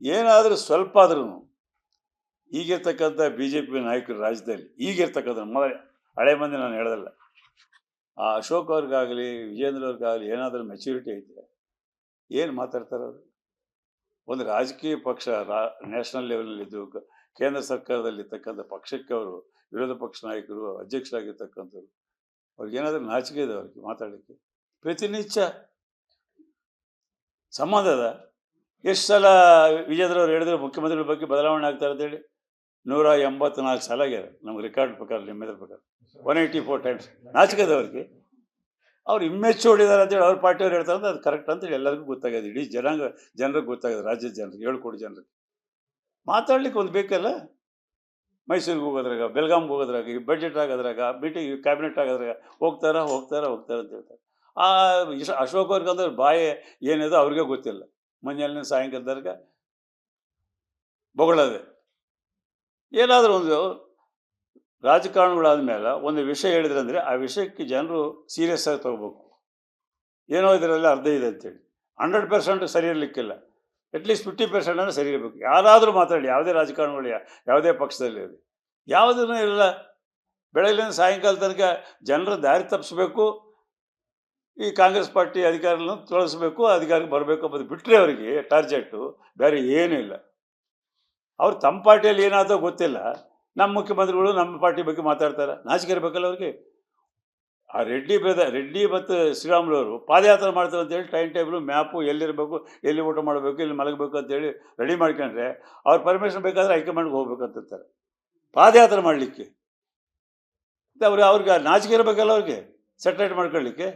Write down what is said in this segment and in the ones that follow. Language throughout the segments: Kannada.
ಏನಾದರೂ ಸ್ವಲ್ಪ ಆದ್ರೂ ಈಗಿರ್ತಕ್ಕಂಥ BJP ನಾಯಕರು ರಾಜ್ಯದಲ್ಲಿ ಈಗಿರ್ತಕ್ಕಂಥ ಹಳೆ ಮಂದಿ ನಾನು ಹೇಳೋದಲ್ಲ. ಆ ಅಶೋಕ್ ಅವ್ರಿಗಾಗಲಿ ವಿಜೇಂದ್ರ ಅವ್ರಿಗಾಗಲಿ ಏನಾದರೂ ಮೆಚ್ಯೂರಿಟಿ ಐತೆ, ಏನು ಮಾತಾಡ್ತಾರೆ ಅವರು? ಒಂದು ರಾಜಕೀಯ ಪಕ್ಷ ನ್ಯಾಷನಲ್ ಲೆವೆಲಲ್ಲಿದ್ದು ಕೇಂದ್ರ ಸರ್ಕಾರದಲ್ಲಿರ್ತಕ್ಕಂಥ ಪಕ್ಷಕ್ಕೆ ಅವರು ವಿರೋಧ ಪಕ್ಷ ನಾಯಕರು ಅಧ್ಯಕ್ಷರಾಗಿರ್ತಕ್ಕಂಥವ್ರು, ಅವ್ರಿಗೇನಾದರೂ ನಾಚಿಕೆ ಇದೆ ಅವ್ರಿಗೆ ಮಾತಾಡಲಿಕ್ಕೆ? ಪ್ರತಿನಿತ್ಯ ಸಂಬಂಧ ಅದ. ಎಷ್ಟು ಸಲ ವಿಜೇಂದ್ರ ಅವ್ರು ಹೇಳಿದ್ರು ಮುಖ್ಯಮಂತ್ರಿಗಳ ಬಗ್ಗೆ ಬದಲಾವಣೆ ಆಗ್ತಾರೆ ಅಂತೇಳಿ? 184 ಸಲ ಆಗ್ಯಾರ ನಮ್ಗೆ ರೆಕಾರ್ಡ್ ಪ್ರಕಾರ, ನಿಮ್ಮೆದ್ರ ಪ್ರಕಾರ 184 ಟೈಮ್ಸ್. ನಾಚಿಕೆ ಇದೆ ಅವ್ರಿಗೆ. ಅವ್ರು ಹೊಡಿದಾರೆ ಅಂತೇಳಿ ಅವ್ರ ಪಾರ್ಟಿಯವ್ರು ಹೇಳ್ತಾರೆ ಅಂತ ಅದು ಕರೆಕ್ಟ್ ಅಂತೇಳಿ ಎಲ್ಲರಿಗೂ ಗೊತ್ತಾಗಿದೆ. ಇಡೀ ಜನರಿಗೆ ಗೊತ್ತಾಗಿದೆ, ರಾಜ್ಯದ ಜನರಿಗೆ, 7 ಕೋಟಿ ಜನರಿಗೆ. ಮಾತಾಡ್ಲಿಕ್ಕೆ ಒಂದು ಬೇಕಲ್ಲ. ಮೈಸೂರಿಗೆ ಹೋಗೋದ್ರಾಗ, ಬೆಳಗಾಂಗೆ ಹೋಗೋದ್ರಾಗ, ಈ ಬಡ್ಜೆಟ್ ಆಗೋದ್ರಾಗ, ಮೀಟಿಂಗ್ ಕ್ಯಾಬಿನೆಟ್ ಆಗೋದ್ರಾಗ ಹೋಗ್ತಾರ ಅಂತ ಹೇಳ್ತಾರೆ. ಆ ಅಶೋಕ್ ಅವ್ರಿಗೆ ಅಂದ್ರೆ ಬಾಯಿ ಏನಿದೆ ಅವ್ರಿಗೆ ಗೊತ್ತಿಲ್ಲ. ಮುಂಜಾನೆ ಸಾಯಂಕಾಲದವರೆಗೆ ಬೊಗಳದೆ. ಏನಾದರೂ ಒಂದು ರಾಜಕಾರಣಗಳಾದ ಮೇಲೆ ಒಂದು ವಿಷಯ ಹೇಳಿದ್ರೆ ಅಂದರೆ ಆ ವಿಷಯಕ್ಕೆ ಜನರು ಸೀರಿಯಸ್ ಆಗಿ ತಗೋಬೇಕು. ಏನೋ ಇದರಲ್ಲಿ ಅರ್ಧ ಇದೆ ಅಂತೇಳಿ 100% ಸರಿ ಇರಲಿಕ್ಕಿಲ್ಲ. ಅಟ್ಲೀಸ್ಟ್ 50% ಅಂದರೆ ಸರಿ ಇರಬೇಕು. ಯಾರಾದರೂ ಮಾತಾಡಿ, ಯಾವುದೇ ರಾಜಕಾರಣಗಳು, ಯಾವುದೇ ಪಕ್ಷದಲ್ಲಿ ಇರಲಿ, ಯಾವುದೂ ಇಲ್ಲ. ಬೆಳಗ್ಗೆಯಿಂದ ಸಾಯಂಕಾಲ ತನಕ ಜನರ ದಾರಿ ತಪ್ಪಿಸ್ಬೇಕು, ಈ ಕಾಂಗ್ರೆಸ್ ಪಾರ್ಟಿ ಅಧಿಕಾರವನ್ನು ತೊಳಗಿಸ್ಬೇಕು, ಅಧಿಕಾರಕ್ಕೆ ಬರಬೇಕು ಅಂಬುದು ಬಿಟ್ಟರೆ ಅವರಿಗೆ ಟಾರ್ಗೆಟು ಬೇರೆ ಏನೂ ಇಲ್ಲ. ಅವ್ರು ತಮ್ಮ ಪಾರ್ಟಿಯಲ್ಲಿ ಏನಾದರೂ ಗೊತ್ತಿಲ್ಲ, ನಮ್ಮ ಮುಖ್ಯಮಂತ್ರಿಗಳು ನಮ್ಮ ಪಾರ್ಟಿ ಬಗ್ಗೆ ಮಾತಾಡ್ತಾರೆ. ನಾಚಿಕೆ ಇರಬೇಕಲ್ಲ ಅವ್ರಿಗೆ. ಆ ರೆಡ್ಡಿ ಮತ್ತು ಶ್ರೀರಾಮುಲವರು ಪಾದಯಾತ್ರೆ ಮಾಡ್ತಾರೆ ಅಂತೇಳಿ ಟೈಮ್ ಮ್ಯಾಪು ಎಲ್ಲಿರಬೇಕು, ಎಲ್ಲಿ ಊಟ ಮಾಡಬೇಕು, ಎಲ್ಲಿ ಮಲಗಬೇಕು ಅಂತೇಳಿ ರೆಡಿ ಮಾಡ್ಕೊಂಡ್ರೆ ಅವ್ರ ಪರ್ಮಿಷನ್ ಬೇಕಾದರೆ ಹೈಕಮಾಂಡ್ಗೆ ಹೋಗ್ಬೇಕು ಅಂತಿರ್ತಾರೆ ಪಾದಯಾತ್ರೆ ಮಾಡಲಿಕ್ಕೆ. ಅವ್ರಿಗೆ ನಾಚಿಕೆ ಇರಬೇಕಲ್ಲ ಅವ್ರಿಗೆ, ಸೆಟ್ರೇಟ್ ಮಾಡ್ಕೊಳ್ಳಿಕ್ಕೆ.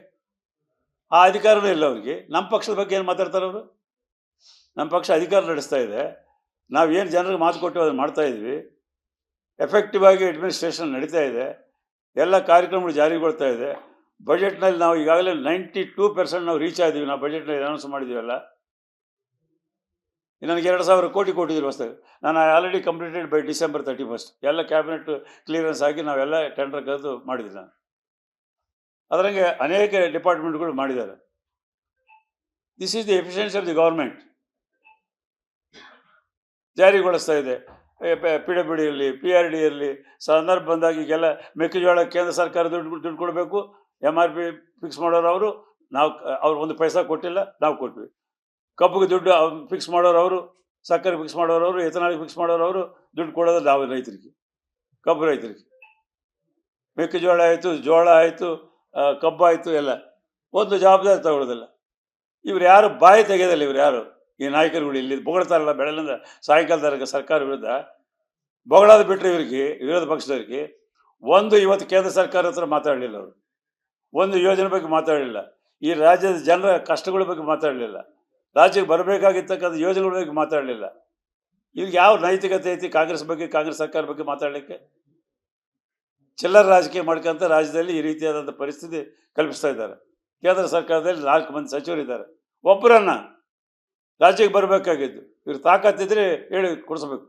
ಆ ಅಧಿಕಾರವೂ ಇಲ್ಲ ಅವ್ರಿಗೆ. ನಮ್ಮ ಪಕ್ಷದ ಬಗ್ಗೆ ಏನು ಮಾತಾಡ್ತಾರೆ ಅವರು? ನಮ್ಮ ಪಕ್ಷ ಅಧಿಕಾರ ನಡೆಸ್ತಾ ಇದೆ, ನಾವು ಏನು ಜನರಿಗೆ ಮಾತು ಕೊಟ್ಟು ಅದನ್ನು ಮಾಡ್ತಾಯಿದ್ವಿ, ಎಫೆಕ್ಟಿವ್ ಆಗಿ ಅಡ್ಮಿನಿಸ್ಟ್ರೇಷನ್ ನಡೀತಾ ಇದೆ, ಎಲ್ಲ ಕಾರ್ಯಕ್ರಮಗಳು ಜಾರಿಗೊಳ್ತಾ ಇದೆ. ಬಜೆಟ್ನಲ್ಲಿ ನಾವು ಈಗಾಗಲೇ 92% ನಾವು ರೀಚ್ ಆಗಿದ್ದೀವಿ. ನಾವು ಬಜೆಟ್ನಲ್ಲಿ ಅನೌನ್ಸ್ ಮಾಡಿದ್ದೀವಲ್ಲ. ನನಗೆ 2,000 ಕೋಟಿ ಕೊಟ್ಟಿದ್ದೀವಿ ಹೊಸದಾಗಿ. ನಾನು ಆಲ್ರೆಡಿ ಕಂಪ್ಲೀಟೆಡ್ ಬೈ December 31. ಎಲ್ಲ ಕ್ಯಾಬಿನೆಟ್ ಕ್ಲಿಯರೆನ್ಸ್ ಆಗಿ ನಾವೆಲ್ಲ ಟೆಂಡರ್ ಕರೆದು ಮಾಡಿದ್ದೀವಿ. ನಾನು ಅದರಂಗೆ ಅನೇಕ ಡಿಪಾರ್ಟ್ಮೆಂಟ್ಗಳು ಮಾಡಿದ್ದಾರೆ. This is the efficiency of the government. ಜಾರಿಗೊಳಿಸ್ತಾ ಇದೆ. PWD ಇರಲಿ, PRD ಇರಲಿ, ಸಂದರ್ಭ ಬಂದಾಗ ಈಗೆಲ್ಲ ಮೆಕ್ಕೆಜೋಳ ಕೇಂದ್ರ ಸರ್ಕಾರ ದುಡ್ಡು ಕೊಡಬೇಕು, MRP ಫಿಕ್ಸ್ ಮಾಡೋರು ಅವರು, ಅವ್ರು 1 ಪೈಸಾ ಕೊಟ್ಟಿಲ್ಲ, ನಾವು ಕೊಟ್ವಿ. ಕಬ್ಬಿಗೆ ದುಡ್ಡು ಫಿಕ್ಸ್ ಮಾಡೋರು ಅವರು, ಸಕ್ಕರೆ ಫಿಕ್ಸ್ ಮಾಡೋರು ಅವರು, ಎಥನಾಲ್ ಫಿಕ್ಸ್ ಮಾಡೋರು ಅವರು, ದುಡ್ಡು ಕೊಡೋದು ನಾವು ರೈತರಿಗೆ, ಕಬ್ಬು ರೈತರಿಗೆ. ಮೆಕ್ಕೆಜೋಳ ಆಯಿತು, ಜೋಳ ಆಯಿತು, ಕಬ್ಬು ಆಯಿತು, ಎಲ್ಲ ಒಂದು ಜವಾಬ್ದಾರಿ ತಗೊಳ್ಳೋದಿಲ್ಲ. ಇವ್ರು ಯಾರು ಬಾಯಿ ತೆಗೆಯೋದಿಲ್ಲ. ಇವ್ರು ಯಾರು ಈ ನಾಯಕರುಗಳು ಇಲ್ಲಿ ಬೊಗಳ್ತಾರಲ್ಲ ಬೆಳಲಿಂದ ಸಾಯಂಕಾಲದವರೆಗೆ ಸರ್ಕಾರ ವಿರುದ್ಧ ಬೊಗಳೋದು ಬಿಟ್ಟರೆ ಇವರಿಗೆ, ವಿರೋಧ ಪಕ್ಷದವರಿಗೆ ಒಂದು ಇವತ್ತು ಕೇಂದ್ರ ಸರ್ಕಾರ ಹತ್ರ ಮಾತಾಡಲಿಲ್ಲ. ಅವರು ಒಂದು ಯೋಜನೆ ಬಗ್ಗೆ ಮಾತಾಡಲಿಲ್ಲ, ಈ ರಾಜ್ಯದ ಜನರ ಕಷ್ಟಗಳ ಬಗ್ಗೆ ಮಾತಾಡಲಿಲ್ಲ, ರಾಜ್ಯಕ್ಕೆ ಬರಬೇಕಾಗಿರ್ತಕ್ಕಂಥ ಯೋಜನೆಗಳ ಬಗ್ಗೆ ಮಾತಾಡಲಿಲ್ಲ. ಇವ್ರಿಗೆ ಯಾವ ನೈತಿಕತೆ ಐತಿ ಕಾಂಗ್ರೆಸ್ ಬಗ್ಗೆ, ಕಾಂಗ್ರೆಸ್ ಸರ್ಕಾರ ಬಗ್ಗೆ ಮಾತಾಡಲಿಕ್ಕೆ? ಚಿಲ್ಲರ ರಾಜಕೀಯ ಮಾಡ್ಕೊಂತ ರಾಜ್ಯದಲ್ಲಿ ಈ ರೀತಿಯಾದಂಥ ಪರಿಸ್ಥಿತಿ ಕಲ್ಪಿಸ್ತಾ ಇದ್ದಾರೆ. ಕೇಂದ್ರ ಸರ್ಕಾರದಲ್ಲಿ 4 ಮಂದಿ ಸಚಿವರಿದ್ದಾರೆ. ಒಬ್ಬರನ್ನ ರಾಜ್ಯಕ್ಕೆ ಬರಬೇಕಾಗಿದ್ದು ಇವ್ರು ತಾಕತ್ತಿದ್ರೆ ಹೇಳಿ ಕೊಡಿಸ್ಬೇಕು.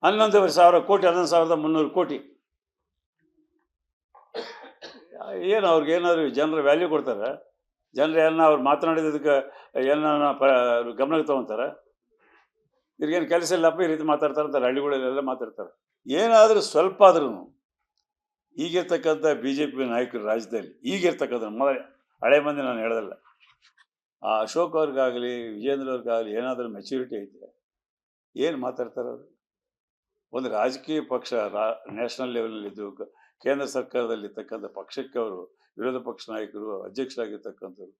11,000 ಕೋಟಿ, 11,300 ಕೋಟಿ. ಏನು ಅವ್ರಿಗೆ ಏನಾದ್ರು ಜನರ ವ್ಯಾಲ್ಯೂ ಕೊಡ್ತಾರೆ? ಜನರು ಏನ ಅವ್ರು ಮಾತನಾಡಿದ್ದಕ್ಕೆ ಏನ ಗಮನಕ್ಕೆ ತೊಗೊತಾರೆ? ಇವ್ರಿಗೇನು ಕೆಲಸ ಇಲ್ಲಪ್ಪ ಈ ರೀತಿ ಮಾತಾಡ್ತಾರೆ ಅಂತಾರೆ. ಹಳ್ಳಿಗಳಲ್ಲೆಲ್ಲ ಮಾತಾಡ್ತಾರೆ. ಏನಾದರೂ ಸ್ವಲ್ಪ ಆದ್ರೂ ಈಗಿರ್ತಕ್ಕಂಥ BJP ನಾಯಕರು ರಾಜ್ಯದಲ್ಲಿ ಈಗಿರ್ತಕ್ಕಂಥ ಹಳೆ ಮಂದಿ ನಾನು ಹೇಳೋದಲ್ಲ. ಆ ಅಶೋಕ್ ಅವ್ರಿಗಾಗಲಿ ವಿಜೇಂದ್ರ ಅವ್ರಿಗಾಗಲಿ ಏನಾದರೂ ಮೆಚ್ಯೂರಿಟಿ ಐತೆ, ಏನು ಮಾತಾಡ್ತಾರೆ ಅವರು? ಒಂದು ರಾಜಕೀಯ ಪಕ್ಷ ನ್ಯಾಷನಲ್ ಲೆವೆಲಲ್ಲಿದ್ದು ಕೇಂದ್ರ ಸರ್ಕಾರದಲ್ಲಿರ್ತಕ್ಕಂಥ ಪಕ್ಷಕ್ಕೆ ಅವರು ವಿರೋಧ ಪಕ್ಷ ನಾಯಕರು ಅಧ್ಯಕ್ಷರಾಗಿರ್ತಕ್ಕಂಥವ್ರು,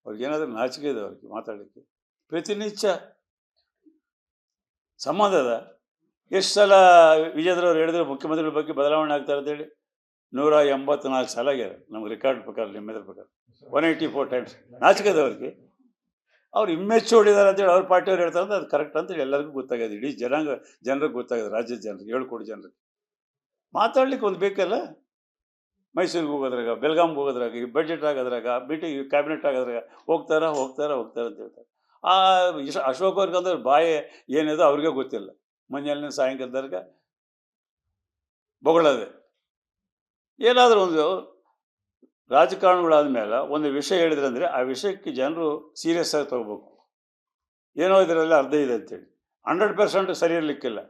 ಅವ್ರಿಗೇನಾದರೂ ನಾಚಿಕೆ ಇದೆ ಅವ್ರಿಗೆ ಮಾತಾಡಲಿಕ್ಕೆ? ಪ್ರತಿನಿತ್ಯ ಸಂಬಂಧ ಅದ. ಎಷ್ಟು ಸಲ ವಿಜೇಂದ್ರ ಅವ್ರು ಹೇಳಿದ್ರು ಮುಖ್ಯಮಂತ್ರಿಗಳ ಬಗ್ಗೆ ಬದಲಾವಣೆ ಆಗ್ತಾರೆ ಅಂತೇಳಿ? 184 ಸಲ ಆಗ್ಯಾರ ನಮ್ಗೆ ರೆಕಾರ್ಡ್ ಪ್ರಕಾರ, ನಿಮ್ಮೆದ್ರ ಪ್ರಕಾರ 184 ಟೈಮ್ಸ್. ನಾಚಿಕೆ ಇದೆ ಅವ್ರಿಗೆ. ಅವ್ರು ಹೊಡಿದಾರೆ ಅಂತೇಳಿ ಅವ್ರ ಪಾರ್ಟಿಯವ್ರು ಹೇಳ್ತಾರೆ ಅಂತ ಅದು ಕರೆಕ್ಟ್ ಅಂತೇಳಿ ಎಲ್ಲರಿಗೂ ಗೊತ್ತಾಗಿದೆ. ಇಡೀ ಜನರಿಗೆ ಗೊತ್ತಾಗಿದೆ, ರಾಜ್ಯದ ಜನರಿಗೆ, 7 ಕೋಟಿ ಜನರಿಗೆ. ಮಾತಾಡ್ಲಿಕ್ಕೆ ಒಂದು ಬೇಕಲ್ಲ. ಮೈಸೂರಿಗೆ ಹೋಗೋದ್ರಾಗ, ಬೆಳಗಾಂಗೆ ಹೋಗೋದ್ರಾಗ, ಈ ಬಡ್ಜೆಟ್ ಆಗೋದ್ರಾಗ, ಮೀಟಿಂಗ್ ಕ್ಯಾಬಿನೆಟ್ ಆಗೋದ್ರಾಗ ಹೋಗ್ತಾರ ಅಂತ ಹೇಳ್ತಾರೆ. ಆ ಅಶೋಕ್ ಅವ್ರಿಗೆ ಅಂದ್ರೆ ಬಾಯಿ ಏನಿದೆ ಅವ್ರಿಗೆ ಗೊತ್ತಿಲ್ಲ. ಮುಂಜಾನೆ ಸಾಯಂಕಾಲದವರೆಗೆ ಬೊಗಳದೆ. ಏನಾದರೂ ಒಂದು ರಾಜಕಾರಣಗಳಾದ ಮೇಲೆ ಒಂದು ವಿಷಯ ಹೇಳಿದ್ರೆ ಅಂದರೆ ಆ ವಿಷಯಕ್ಕೆ ಜನರು ಸೀರಿಯಸ್ ಆಗಿ ತಗೋಬೇಕು. ಏನೋ ಇದರಲ್ಲಿ ಅರ್ಧ ಇದೆ ಅಂತೇಳಿ. 100% ಸರಿ ಇರಲಿಕ್ಕಿಲ್ಲ.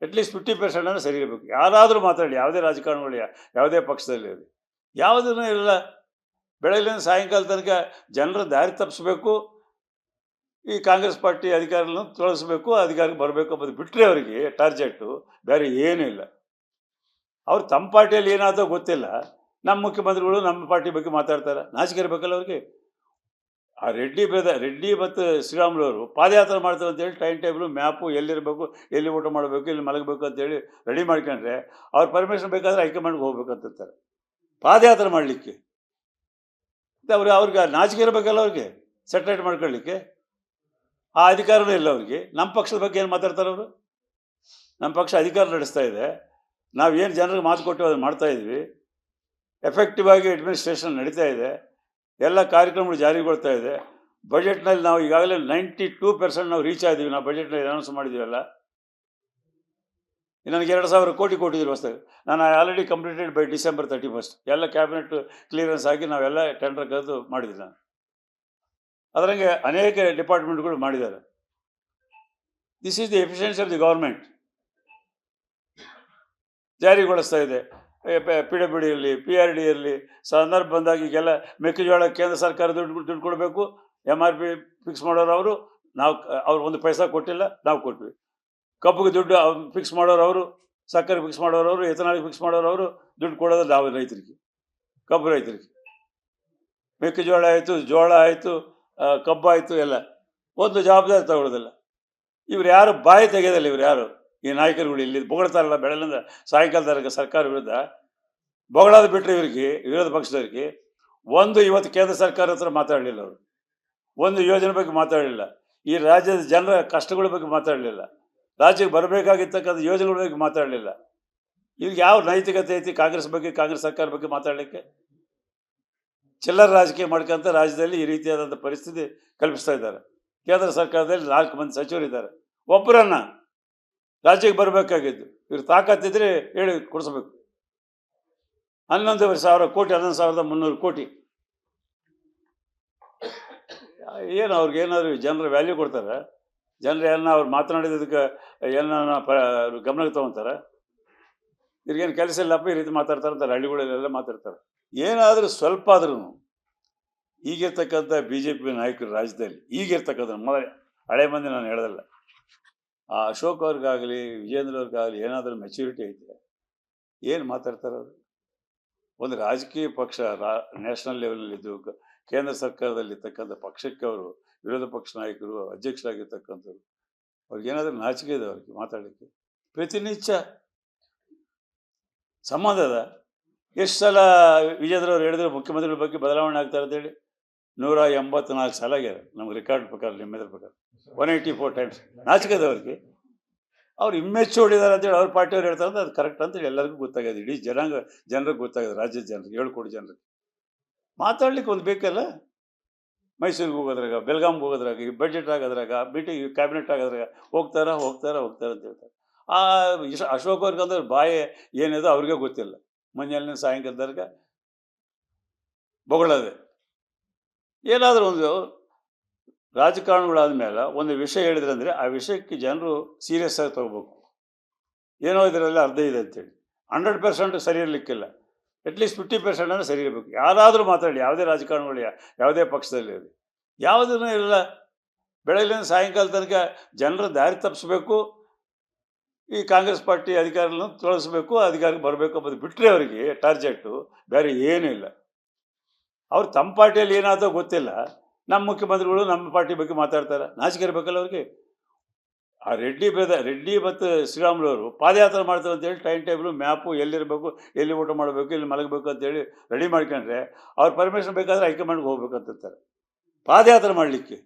ಅಟ್ಲೀಸ್ಟ್ 50% ಅಂದರೆ ಸರಿ ಇರಬೇಕು. ಯಾರಾದರೂ ಮಾತಾಡಲಿ, ಯಾವುದೇ ರಾಜಕಾರಣಿಗಳು ಯಾವುದೇ ಪಕ್ಷದಲ್ಲಿ ಇರಲಿ, ಯಾವುದೂ ಇಲ್ಲ. ಬೆಳಗ್ಗೆಯಿಂದ ಸಾಯಂಕಾಲ ತನಕ ಜನರ ದಾರಿ ತಪ್ಪಿಸ್ಬೇಕು, ಈ ಕಾಂಗ್ರೆಸ್ ಪಾರ್ಟಿ ಅಧಿಕಾರವನ್ನು ತೊಲಗಿಸ್ಬೇಕು, ಅಧಿಕಾರಕ್ಕೆ ಬರಬೇಕು ಅಂಬೋದು ಬಿಟ್ಟರೆ ಅವರಿಗೆ ಟಾರ್ಗೆಟು ಬೇರೆ ಏನೂ ಇಲ್ಲ. ಅವ್ರು ತಮ್ಮ ಪಾರ್ಟಿಯಲ್ಲಿ ಏನಾದರೂ ಗೊತ್ತಿಲ್ಲ, ನಮ್ಮ ಮುಖ್ಯಮಂತ್ರಿಗಳು ನಮ್ಮ ಪಾರ್ಟಿ ಬಗ್ಗೆ ಮಾತಾಡ್ತಾರೆ. ನಾಚಿಕೆ ಇರಬೇಕಲ್ಲ ಅವ್ರಿಗೆ. ಆ ರೆಡ್ಡಿ ಮತ್ತು ಶ್ರೀರಾಮುಲವರು ಪಾದಯಾತ್ರೆ ಮಾಡ್ತಾರೆ ಅಂತೇಳಿ ಟೈಮ್ ಟೇಬಲು ಮ್ಯಾಪು ಎಲ್ಲಿರಬೇಕು, ಎಲ್ಲಿ ಊಟ ಮಾಡಬೇಕು, ಎಲ್ಲಿ ಮಲಗಬೇಕು ಅಂತೇಳಿ ರೆಡಿ ಮಾಡ್ಕೊಂಡ್ರೆ ಅವ್ರ ಪರ್ಮಿಷನ್ ಬೇಕಾದರೆ ಹೈಕಮಾಂಡ್ಗೆ ಹೋಗ್ಬೇಕಂತಾರೆ ಪಾದಯಾತ್ರೆ ಮಾಡಲಿಕ್ಕೆ. ಅವ್ರಿಗೆ ನಾಚಿಕೆ ಇರಬೇಕಲ್ಲ ಅವ್ರಿಗೆ ಸೆಟ್ರೇಟ್ ಮಾಡ್ಕೊಳ್ಳಿಕ್ಕೆ. ಆ ಅಧಿಕಾರವೂ ಇಲ್ಲ ಅವ್ರಿಗೆ. ನಮ್ಮ ಪಕ್ಷದ ಬಗ್ಗೆ ಏನು ಮಾತಾಡ್ತಾರೆ ಅವರು? ನಮ್ಮ ಪಕ್ಷ ಅಧಿಕಾರ ನಡೆಸ್ತಾ ಇದೆ, ನಾವು ಏನು ಜನರಿಗೆ ಮಾತು ಕೊಟ್ಟು ಅದನ್ನು ಮಾಡ್ತಾಯಿದ್ವಿ, ಎಫೆಕ್ಟಿವ್ ಆಗಿ ಅಡ್ಮಿನಿಸ್ಟ್ರೇಷನ್ ನಡೀತಾ ಇದೆ, ಎಲ್ಲ ಕಾರ್ಯಕ್ರಮಗಳು ಜಾರಿಗೊಳ್ತಾ ಇದೆ. ಬಜೆಟ್ನಲ್ಲಿ ನಾವು ಈಗಾಗಲೇ 92% ನಾವು ರೀಚ್ ಆಗಿದ್ದೀವಿ. ನಾವು ಬಜೆಟ್ನಲ್ಲಿ ಅನೌನ್ಸ್ ಮಾಡಿದ್ದೀವಲ್ಲ, ನನಗೆ 2,000 ಕೋಟಿ ಕೊಟ್ಟಿದ್ರು ಹೊಸದಾಗಿ. ನಾನು ಆಲ್ರೆಡಿ ಕಂಪ್ಲೀಟೆಡ್ ಬೈ December 31. ಎಲ್ಲ ಕ್ಯಾಬಿನೆಟ್ ಕ್ಲಿಯರೆನ್ಸ್ ಆಗಿ ನಾವೆಲ್ಲ ಟೆಂಡರ್ ಕರೆದು ಮಾಡಿದ್ವಿ. ನಾನು ಅದರಂಗೆ ಅನೇಕ ಡಿಪಾರ್ಟ್ಮೆಂಟ್ಗಳು ಮಾಡಿದ್ದಾರೆ. This is the efficiency of the government. ಜಾರಿಗೊಳಿಸ್ತಾ ಇದೆ. PWD ಇರಲಿ, PRD ಇರಲಿ, ಸಂದರ್ಭ ಬಂದಾಗ ಈಗೆಲ್ಲ ಮೆಕ್ಕೆಜೋಳ ಕೇಂದ್ರ ಸರ್ಕಾರ ದುಡ್ಡು ಕೊಡಬೇಕು, MRP ಫಿಕ್ಸ್ ಮಾಡೋರು ಅವರು, ನಾವು ಅವ್ರು ಒಂದು ಪೈಸಾ ಕೊಟ್ಟಿಲ್ಲ, ನಾವು ಕೊಟ್ವಿ. ಕಬ್ಬಿಗೆ ದುಡ್ಡು ಫಿಕ್ಸ್ ಮಾಡೋರು ಅವರು, ಸಕ್ಕರೆ ಫಿಕ್ಸ್ ಮಾಡೋರು ಅವರು, ಎಥನಾಲಿಗೆ ಫಿಕ್ಸ್ ಮಾಡೋರು ಅವರು, ದುಡ್ಡು ಕೊಡೋದು ನಾವು ರೈತರಿಗೆ, ಕಬ್ಬು ರೈತರಿಗೆ. ಮೆಕ್ಕೆಜೋಳ ಆಯಿತು, ಜೋಳ ಆಯಿತು, ಕಬ್ಬು ಆಯಿತು, ಎಲ್ಲ ಒಂದು ಜವಾಬ್ದಾರಿ ತಗೊಳ್ಳೋದಿಲ್ಲ. ಇವ್ರು ಯಾರು ಬಾಯಿ ತೆಗೆಯೋದಿಲ್ಲ. ಇವ್ರು ಯಾರು ಈ ನಾಯಕರುಗಳು ಇಲ್ಲಿ ಬೊಗಳ್ತಾರಲ್ಲ ಬೆಳಲಿಂದ ಸಾಯಂಕಾಲ ತನಕ ಸರ್ಕಾರ ವಿರುದ್ಧ ಬೊಗಳೋದು ಬಿಟ್ಟರೆ ಇವರಿಗೆ, ವಿರೋಧ ಪಕ್ಷದವರಿಗೆ ಒಂದು ಇವತ್ತು ಕೇಂದ್ರ ಸರ್ಕಾರ ಹತ್ರ ಮಾತಾಡಲಿಲ್ಲ. ಅವರು ಒಂದು ಯೋಜನೆ ಬಗ್ಗೆ ಮಾತಾಡಲಿಲ್ಲ, ಈ ರಾಜ್ಯದ ಜನರ ಕಷ್ಟಗಳ ಬಗ್ಗೆ ಮಾತಾಡಲಿಲ್ಲ, ರಾಜ್ಯಕ್ಕೆ ಬರಬೇಕಾಗಿರ್ತಕ್ಕಂಥ ಯೋಜನೆಗಳ ಬಗ್ಗೆ ಮಾತಾಡಲಿಲ್ಲ. ಇವ್ರಿಗೆ ಯಾವ ನೈತಿಕತೆ ಐತಿ ಕಾಂಗ್ರೆಸ್ ಬಗ್ಗೆ, ಕಾಂಗ್ರೆಸ್ ಸರ್ಕಾರ ಬಗ್ಗೆ ಮಾತಾಡಲಿಕ್ಕೆ? ಚಿಲ್ಲರ ರಾಜಕೀಯ ಮಾಡ್ಕೊಂತ ರಾಜ್ಯದಲ್ಲಿ ಈ ರೀತಿಯಾದಂಥ ಪರಿಸ್ಥಿತಿ ಕಲ್ಪಿಸ್ತಾ ಇದ್ದಾರೆ. ಕೇಂದ್ರ ಸರ್ಕಾರದಲ್ಲಿ 4 ಮಂದಿ ಸಚಿವರಿದ್ದಾರೆ, ಒಬ್ಬರನ್ನ ರಾಜ್ಯಕ್ಕೆ ಬರಬೇಕಾಗಿದ್ದು ಇವ್ರು ತಾಕತ್ತಿದ್ರೆ ಹೇಳಿ ಕೊಡಿಸ್ಬೇಕು. 11,000 ಕೋಟಿ, 11,300 ಕೋಟಿ. ಏನು ಅವ್ರಿಗೆ ಏನಾದ್ರು ಜನರ ವ್ಯಾಲ್ಯೂ ಕೊಡ್ತಾರೆ? ಜನರು ಏನ ಅವ್ರು ಮಾತನಾಡಿದ್ದಕ್ಕೆ ಏನ ಗಮನಕ್ಕೆ ತೊಗೊತಾರೆ? ಇವ್ರಿಗೇನು ಕೆಲಸ ಇಲ್ಲಪ್ಪ ಈ ರೀತಿ ಮಾತಾಡ್ತಾರೆ ಅಂತಾರೆ, ಹಳ್ಳಿಗಳಲ್ಲೆಲ್ಲ ಮಾತಾಡ್ತಾರೆ. ಏನಾದರೂ ಸ್ವಲ್ಪ ಆದ್ರೂ ಈಗಿರ್ತಕ್ಕಂಥ BJP ನಾಯಕರು ರಾಜ್ಯದಲ್ಲಿ ಈಗಿರ್ತಕ್ಕಂಥ ಮೊದಲ ಹಳೆ ಮಂದಿ ನಾನು ಹೇಳೋದಲ್ಲ, ಆ ಅಶೋಕ್ ಅವ್ರಿಗಾಗಲಿ ವಿಜೇಂದ್ರ ಅವ್ರಿಗಾಗಲಿ ಏನಾದರೂ ಮೆಚ್ಯೂರಿಟಿ ಐತೆ? ಏನು ಮಾತಾಡ್ತಾರೆ ಅವರು? ಒಂದು ರಾಜಕೀಯ ಪಕ್ಷ ನ್ಯಾಷನಲ್ ಲೆವೆಲಲ್ಲಿದ್ದು ಕೇಂದ್ರ ಸರ್ಕಾರದಲ್ಲಿರ್ತಕ್ಕಂಥ ಪಕ್ಷಕ್ಕೆ ಅವರು ವಿರೋಧ ಪಕ್ಷ ನಾಯಕರು, ಅಧ್ಯಕ್ಷರಾಗಿರ್ತಕ್ಕಂಥವ್ರು, ಅವ್ರಿಗೇನಾದರೂ ನಾಚಿಕೆ ಇದೆ ಅವ್ರಿಗೆ ಮಾತಾಡಲಿಕ್ಕೆ? ಪ್ರತಿನಿತ್ಯ ಸಂಬಂಧ ಅದ. ಎಷ್ಟು ಸಲ ವಿಜೇಂದ್ರ ಅವ್ರು ಹೇಳಿದ್ರು ಮುಖ್ಯಮಂತ್ರಿಗಳ ಬಗ್ಗೆ ಬದಲಾವಣೆ ಆಗ್ತಾರೆ ಅಂತೇಳಿ? 184 ಸಲ ಆಗ್ಯಾರ ನಮ್ಗೆ ರೆಕಾರ್ಡ್ ಪ್ರಕಾರ, ನಿಮ್ಮೆದ್ರ ಪ್ರಕಾರ 184 ಟೈಮ್ಸ್. ನಾಚಿಕೆದ ಅವ್ರಿಗೆ. ಅವ್ರು ಇಮ್ಮೆಚೂರ್ಡ್ ಅಂತೇಳಿ ಅವ್ರ ಪಾರ್ಟಿಯವ್ರು ಹೇಳ್ತಾರೆ ಅಂತ ಅದು ಕರೆಕ್ಟ್ ಅಂತೇಳಿ ಎಲ್ಲರಿಗೂ ಗೊತ್ತಾಗಿದೆ, ಇಡೀ ಜನರಿಗೆ ಗೊತ್ತಾಗಿದೆ, ರಾಜ್ಯದ ಜನರಿಗೆ, 7 ಕೋಟಿ ಜನರಿಗೆ. ಮಾತಾಡ್ಲಿಕ್ಕೆ ಒಂದು ಬೇಕಲ್ಲ. ಮೈಸೂರಿಗೆ ಹೋಗೋದ್ರಾಗ, ಬೆಳಗಾಂಗೆ ಹೋಗೋದ್ರಾಗ, ಈ ಬಡ್ಜೆಟ್ ಆಗೋದ್ರಾಗ, ಮೀಟಿಂಗ್ ಕ್ಯಾಬಿನೆಟ್ ಆಗೋದ್ರಾಗ ಹೋಗ್ತಾರ ಅಂತ ಹೇಳ್ತಾರೆ. ಆ ಅಶೋಕ್ ಅವ್ರಿಗೆ ಅಂದ್ರೆ ಬಾಯಿ ಏನಿದೆ ಅವ್ರಿಗೆ ಗೊತ್ತಿಲ್ಲ. ಮುಂಜಾನೆ ಸಾಯಂಕಾಲದವರೆಗೆ ಬೊಗಳದೆ. ಏನಾದರೂ ಒಂದು ರಾಜಕಾರಣಿಗಳಾದ ಮೇಲೆ ಒಂದು ವಿಷಯ ಹೇಳಿದ್ರೆ ಅಂದರೆ ಆ ವಿಷಯಕ್ಕೆ ಜನರು ಸೀರಿಯಸ್ ಆಗಿ ತಗೋಬೇಕು. ಏನೋ ಇದರಲ್ಲಿ ಅರ್ಧ ಇದೆ ಅಂತೇಳಿ. 100% ಸರಿ ಇರಲಿಕ್ಕಿಲ್ಲ. ಅಟ್ಲೀಸ್ಟ್ 50% ಅಂದರೆ ಸರಿ ಇರಬೇಕು. ಯಾರಾದರೂ ಮಾತಾಡಲಿ, ಯಾವುದೇ ರಾಜಕಾರಣಿಗಳು ಯಾವುದೇ ಪಕ್ಷದಲ್ಲಿ ಇರಲಿ, ಯಾವುದೂ ಇಲ್ಲ. ಬೆಳಗ್ಗೆಯಿಂದ ಸಾಯಂಕಾಲ ತನಕ ಜನರ ದಾರಿ ತಪ್ಪಿಸ್ಬೇಕು, ಈ ಕಾಂಗ್ರೆಸ್ ಪಾರ್ಟಿ ಅಧಿಕಾರವನ್ನು ತೊಲಗಿಸ್ಬೇಕು, ಅಧಿಕಾರಕ್ಕೆ ಬರಬೇಕು ಅಂಬೋದು ಬಿಟ್ಟರೆ ಅವರಿಗೆ ಟಾರ್ಗೆಟು ಬೇರೆ ಏನೂ ಇಲ್ಲ. ಅವ್ರು ತಮ್ಮ ಪಾರ್ಟಿಯಲ್ಲಿ ಏನಾದರೂ ಗೊತ್ತಿಲ್ಲ, ನಮ್ಮ ಮುಖ್ಯಮಂತ್ರಿಗಳು ನಮ್ಮ ಪಾರ್ಟಿ ಬಗ್ಗೆ ಮಾತಾಡ್ತಾರೆ. ನಾಚಿಕೆ ಇರಬೇಕಲ್ಲ ಅವ್ರಿಗೆ. ಆ ರೆಡ್ಡಿ ಮತ್ತು ಶ್ರೀರಾಮುಲವರು ಪಾದಯಾತ್ರೆ ಮಾಡ್ತಾರೆ ಅಂತೇಳಿ ಟೈಮ್ ಟೇಬಲು ಮ್ಯಾಪು ಎಲ್ಲಿರಬೇಕು, ಎಲ್ಲಿ ಊಟ ಮಾಡಬೇಕು, ಎಲ್ಲಿ ಮಲಗಬೇಕು ಅಂತೇಳಿ ರೆಡಿ ಮಾಡ್ಕೊಂಡ್ರೆ ಅವ್ರ ಪರ್ಮಿಷನ್ ಬೇಕಾದರೆ ಹೈಕಮಾಂಡ್ಗೆ ಹೋಗ್ಬೇಕಂತಾರೆ ಪಾದಯಾತ್ರೆ ಮಾಡಲಿಕ್ಕೆ.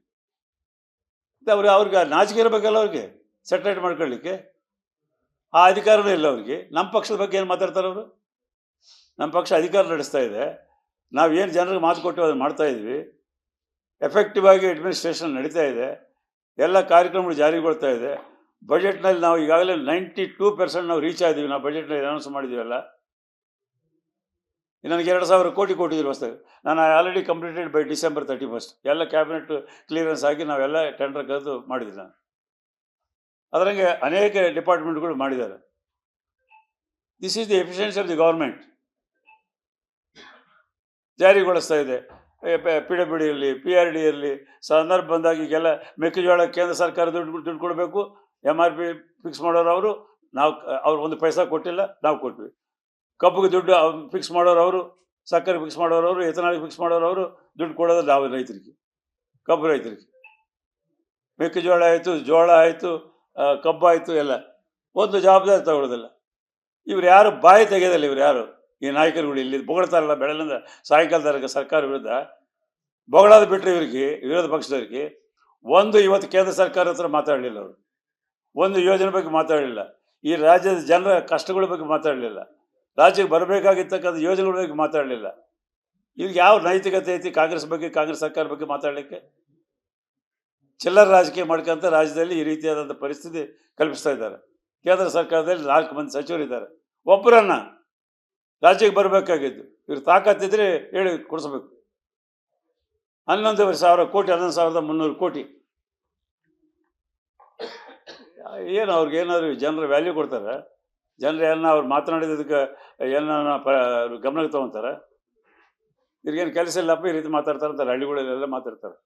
ಅವ್ರಿಗೆ ನಾಚಿಕೆ ಇರಬೇಕಲ್ಲ ಅವ್ರಿಗೆ ಸೆಟ್ರೇಟ್ ಮಾಡ್ಕೊಳ್ಳಿಕ್ಕೆ. ಆ ಅಧಿಕಾರವೂ ಇಲ್ಲ ಅವ್ರಿಗೆ. ನಮ್ಮ ಪಕ್ಷದ ಬಗ್ಗೆ ಏನು ಮಾತಾಡ್ತಾರೆ ಅವರು? ನಮ್ಮ ಪಕ್ಷ ಅಧಿಕಾರ ನಡೆಸ್ತಾ ಇದೆ, ನಾವು ಏನು ಜನರಿಗೆ ಮಾತು ಕೊಟ್ಟು ಅದನ್ನು ಮಾಡ್ತಾಯಿದ್ವಿ, ಎಫೆಕ್ಟಿವ್ ಆಗಿ ಅಡ್ಮಿನಿಸ್ಟ್ರೇಷನ್ ನಡೀತಾ ಇದೆ, ಎಲ್ಲ ಕಾರ್ಯಕ್ರಮಗಳು ಜಾರಿಗೊಳ್ತಾ ಇದೆ. ಬಜೆಟ್ನಲ್ಲಿ ನಾವು ಈಗಾಗಲೇ 92% ನಾವು ರೀಚ್ ಆಗಿದ್ದೀವಿ. ನಾವು ಬಜೆಟ್ನಲ್ಲಿ ಅನೌನ್ಸ್ ಮಾಡಿದ್ದೀವಲ್ಲ, ನನಗೆ 2,000 ಕೋಟಿ ಕೊಟ್ಟಿದ್ರು ಹೊಸದಾಗಿ. ನಾನು ಆಲ್ರೆಡಿ ಕಂಪ್ಲೀಟೆಡ್ ಬೈ ಡಿಸೆಂಬರ್ 31 ಎಲ್ಲ ಕ್ಯಾಬಿನೆಟ್ ಕ್ಲಿಯರೆನ್ಸ್ ಆಗಿ ನಾವೆಲ್ಲ ಟೆಂಡರ್ ಕರೆದು ಮಾಡಿದ್ವಿ ನಾನು. ಅದರಂಗೆ ಅನೇಕ ಡಿಪಾರ್ಟ್ಮೆಂಟ್ಗಳು ಮಾಡಿದ್ದಾರೆ. This is the efficiency of the government. ಜಾರಿಗೊಳಿಸ್ತಾ ಇದೆ. PWD ಇರಲಿ, PRD ಇರಲಿ, ಸಂದರ್ಭ ಬಂದಾಗ ಈಗೆಲ್ಲ ಮೆಕ್ಕೆಜೋಳ ಕೇಂದ್ರ ಸರ್ಕಾರ ದುಡ್ಡು ಕೊಡಬೇಕು, MRP ಫಿಕ್ಸ್ ಮಾಡೋರು ಅವರು, ನಾವು ಅವ್ರು ಒಂದು ಪೈಸಾ ಕೊಟ್ಟಿಲ್ಲ, ನಾವು ಕೊಟ್ವಿ. ಕಬ್ಬಿಗೆ ದುಡ್ಡು ಫಿಕ್ಸ್ ಮಾಡೋರು ಅವರು, ಸಕ್ಕರೆ ಫಿಕ್ಸ್ ಮಾಡೋರು ಅವರು, ಎಥನಾಲ್ ಫಿಕ್ಸ್ ಮಾಡೋರು ಅವರು, ದುಡ್ಡು ಕೊಡೋದು ನಾವು ರೈತರಿಗೆ, ಕಬ್ಬು ರೈತರಿಗೆ. ಮೆಕ್ಕೆಜೋಳ ಆಯಿತು, ಜೋಳ ಆಯಿತು, ಕಬ್ಬು ಆಯಿತು, ಎಲ್ಲ ಒಂದು ಜವಾಬ್ದಾರಿ ತಗೊಳ್ಳೋದಿಲ್ಲ. ಇವ್ರು ಯಾರು ಬಾಯಿ ತೆಗೆಯೋದಿಲ್ಲ. ಇವ್ರು ಯಾರು ಈ ನಾಯಕರುಗಳು ಇಲ್ಲಿ ಬೊಗಳ್ತಾರಲ್ಲ ಬೆಳಲಿಂದ ಸಾಯಂಕಾಲ ತನಕ ಸರ್ಕಾರ ವಿರುದ್ಧ ಬೊಗಳಾದ ಬಿಟ್ಟರೆ ಇವರಿಗೆ ವಿರೋಧ ಪಕ್ಷದವರಿಗೆ ಒಂದು ಇವತ್ತು ಕೇಂದ್ರ ಸರ್ಕಾರ ಹತ್ರ ಮಾತಾಡಲಿಲ್ಲ. ಅವರು ಒಂದು ಯೋಜನೆ ಬಗ್ಗೆ ಮಾತಾಡಲಿಲ್ಲ. ಈ ರಾಜ್ಯದ ಜನರ ಕಷ್ಟಗಳ ಬಗ್ಗೆ ಮಾತಾಡಲಿಲ್ಲ. ರಾಜ್ಯಕ್ಕೆ ಬರಬೇಕಾಗಿರ್ತಕ್ಕಂಥ ಯೋಜನೆಗಳ ಬಗ್ಗೆ ಮಾತಾಡಲಿಲ್ಲ. ಇವ್ರಿಗೆ ಯಾವ ನೈತಿಕತೆ ಐತಿ ಕಾಂಗ್ರೆಸ್ ಬಗ್ಗೆ, ಕಾಂಗ್ರೆಸ್ ಸರ್ಕಾರ ಬಗ್ಗೆ ಮಾತಾಡಲಿಕ್ಕೆ? ಚಿಲ್ಲರ ರಾಜಕೀಯ ಮಾಡ್ಕೊಂತ ರಾಜ್ಯದಲ್ಲಿ ಈ ರೀತಿಯಾದಂಥ ಪರಿಸ್ಥಿತಿ ಕಲ್ಪಿಸ್ತಾ ಇದ್ದಾರೆ. ಕೇಂದ್ರ ಸರ್ಕಾರದಲ್ಲಿ 4 ಮಂದಿ ಸಚಿವರಿದ್ದಾರೆ. ಒಬ್ಬರನ್ನ ರಾಜ್ಯಕ್ಕೆ ಬರಬೇಕಾಗಿದ್ದು ಇವ್ರು ತಾಕತ್ತಿದ್ರೆ ಹೇಳಿ ಕೊಡಿಸ್ಬೇಕು. 11,000 ಕೋಟಿ, 11,300 ಕೋಟಿ. ಏನು ಅವ್ರಿಗೆ ಏನಾದ್ರು ಜನರ ವ್ಯಾಲ್ಯೂ ಕೊಡ್ತಾರೆ? ಜನರು ಏನ ಅವ್ರು ಮಾತನಾಡಿದ್ದಕ್ಕೆ ಏನ ಗಮನಕ್ಕೆ ತೊಗೊತಾರೆ? ಇವ್ರಿಗೇನು ಕೆಲಸ ಇಲ್ಲಪ್ಪ ಈ ರೀತಿ ಮಾತಾಡ್ತಾರೆ ಅಂತಾರೆ. ಹಳ್ಳಿಗಳಲ್ಲೆಲ್ಲ ಮಾತಾಡ್ತಾರೆ.